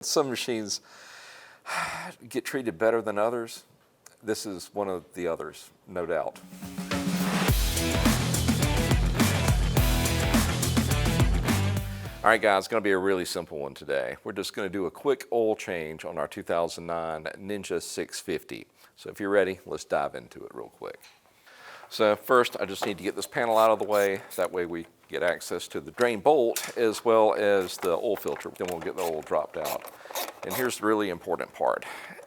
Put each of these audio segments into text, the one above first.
Some machines get treated better than others. This is one of the others, no doubt. All right, guys, it's going to be a really simple one today. We're just going to do a quick oil change on our 2009 Ninja 650. So if you're ready, let's dive into it real quick. So first, I just need to get this panel out of the way. That way we get access to the drain bolt as well as the oil filter. Then we'll get the oil dropped out. And here's the really important part.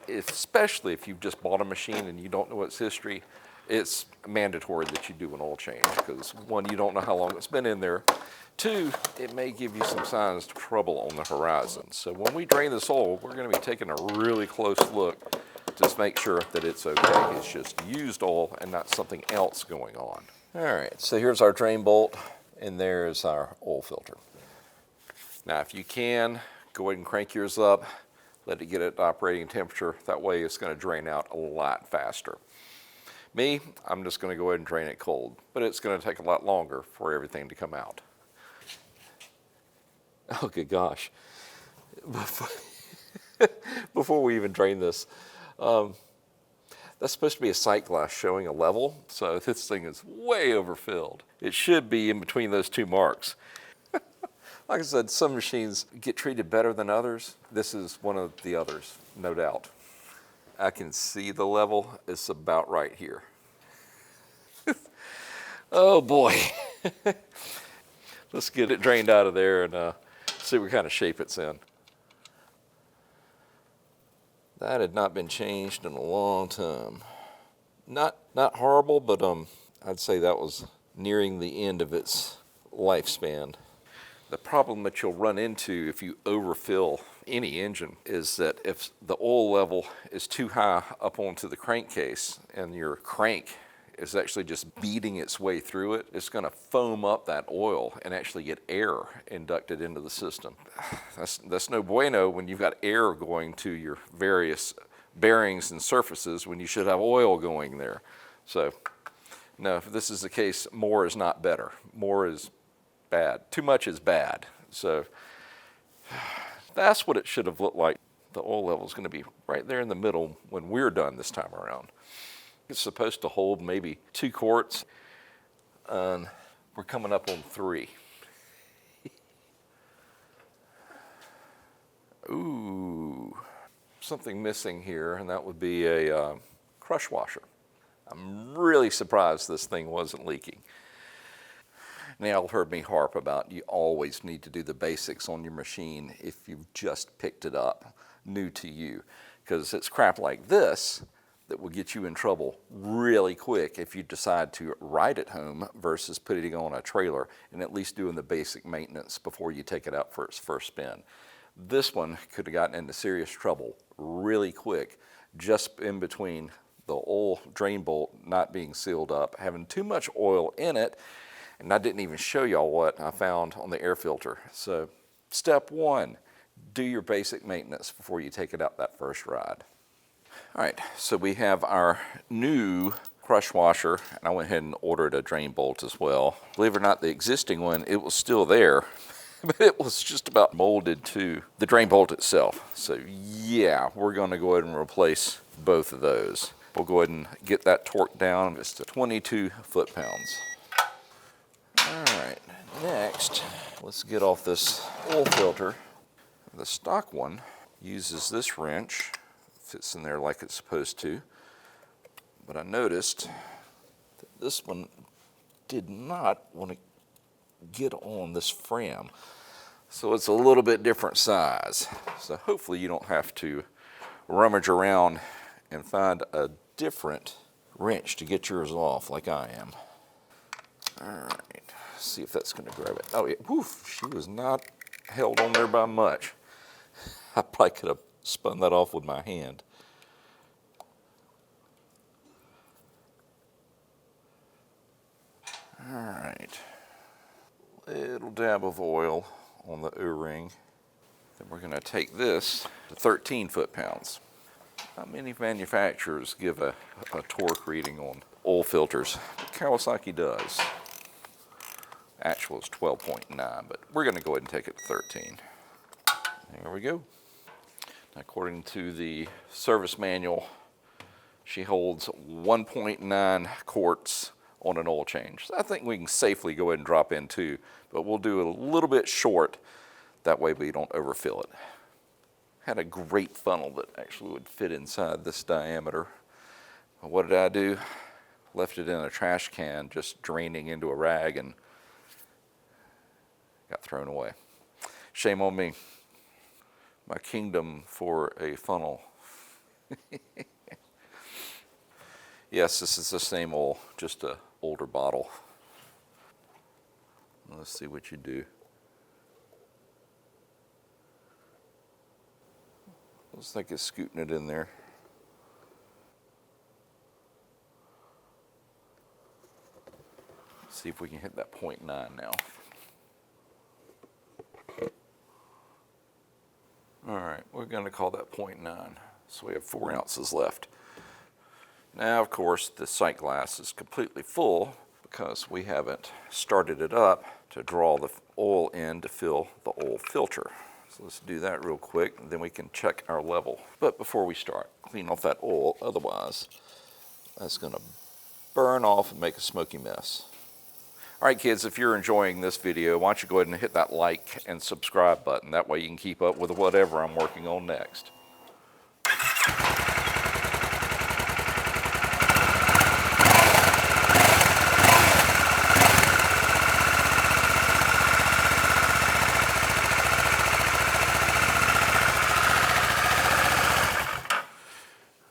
Especially if you've just bought a machine and you don't know its history, it's mandatory that you do an oil change because one, you don't know how long it's been in there. Two, it may give you some signs of trouble on the horizon. So when we drain this oil, we're going to be taking a really close look to make sure that it's okay. It's just used oil and not something else going on. All right, so here's our drain bolt and there's our oil filter. Now if you can, go ahead and crank yours up, let it get at operating temperature. That way it's going to drain out a lot faster. Me, I'm just going to go ahead and drain it cold, but it's going to take a lot longer for everything to come out. Oh, good gosh. Before we even drain this, that's supposed to be a sight glass showing a level, so this thing is way overfilled. It should be in between those two marks. Like I said, some machines get treated better than others. This is one of the others, no doubt. I can see the level. It's about right here. Oh boy. Let's get it drained out of there and see what kind of shape it's in. That had not been changed in a long time. Not horrible, but I'd say that was nearing the end of its lifespan. The problem that you'll run into if you overfill any engine is that if the oil level is too high up onto the crankcase and your crank is actually just beating its way through it, it's going to foam up that oil and actually get air inducted into the system. That's no bueno when you've got air going to your various bearings and surfaces when you should have oil going there. So no, if this is the case, more is not better. More is bad. Too much is bad. So that's what it should have looked like. The oil level is going to be right there in the middle when we're done this time around. It's supposed to hold maybe 2 quarts, and we're coming up on 3. Ooh, something missing here, and that would be a crush washer. I'm really surprised this thing wasn't leaking. Now, you've heard me harp about you always need to do the basics on your machine if you've just picked it up, new to you, because it's crap like this that will get you in trouble really quick if you decide to ride it home versus putting it on a trailer and at least doing the basic maintenance before you take it out for its first spin. This one could have gotten into serious trouble really quick just in between the oil drain bolt not being sealed up, having too much oil in it, and I didn't even show y'all what I found on the air filter. So step 1, do your basic maintenance before you take it out that first ride. All right, so we have our new crush washer, and I went ahead and ordered a drain bolt as well. Believe it or not, the existing one, it was still there, but it was just about molded to the drain bolt itself. So yeah, we're gonna go ahead and replace both of those. We'll go ahead and get that torque down. It's to 22 foot-pounds. All right, next, let's get off this oil filter. The stock one uses this wrench. Fits in there like it's supposed to, but I noticed that this one did not want to get on this frame, so it's a little bit different size. So hopefully you don't have to rummage around and find a different wrench to get yours off like I am. All right, see if that's going to grab it. Oh yeah, woof, she was not held on there by much. I probably could have spun that off with my hand. All right, little dab of oil on the O-ring. Then we're going to take this to 13 foot-pounds. Not many manufacturers give a torque reading on oil filters, but Kawasaki does. Actual is 12.9, but we're going to go ahead and take it to 13. There we go. According to the service manual, she holds 1.9 quarts on an oil change. So I think we can safely go ahead and drop in 2, but we'll do it a little bit short. That way we don't overfill it. Had a great funnel that actually would fit inside this diameter. What did I do? Left it in a trash can, just draining into a rag, and got thrown away. Shame on me. My kingdom for a funnel. Yes, this is the same oil, just an older bottle. Let's see what you do. Looks like it's scooting it in there. See if we can hit that 0.9 now. All right, we're going to call that 0.9. So we have 4 ounces left. Now, of course, the sight glass is completely full because we haven't started it up to draw the oil in to fill the oil filter. So let's do that real quick, and then we can check our level. But before we start, clean off that oil, otherwise that's going to burn off and make a smoky mess. All right, kids, if you're enjoying this video, why don't you go ahead and hit that like and subscribe button. That way you can keep up with whatever I'm working on next.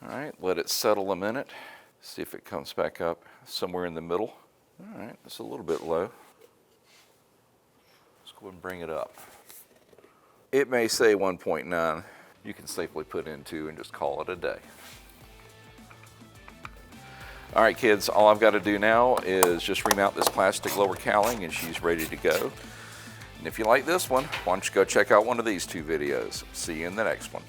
All right, let it settle a minute. See if it comes back up somewhere in the middle. All right, it's a little bit low. Let's go ahead and bring it up. It may say 1.9. You can safely put in 2 and just call it a day. All right, kids, all I've got to do now is just remount this plastic lower cowling and she's ready to go. And if you like this one, why don't you go check out one of these 2 videos. See you in the next one.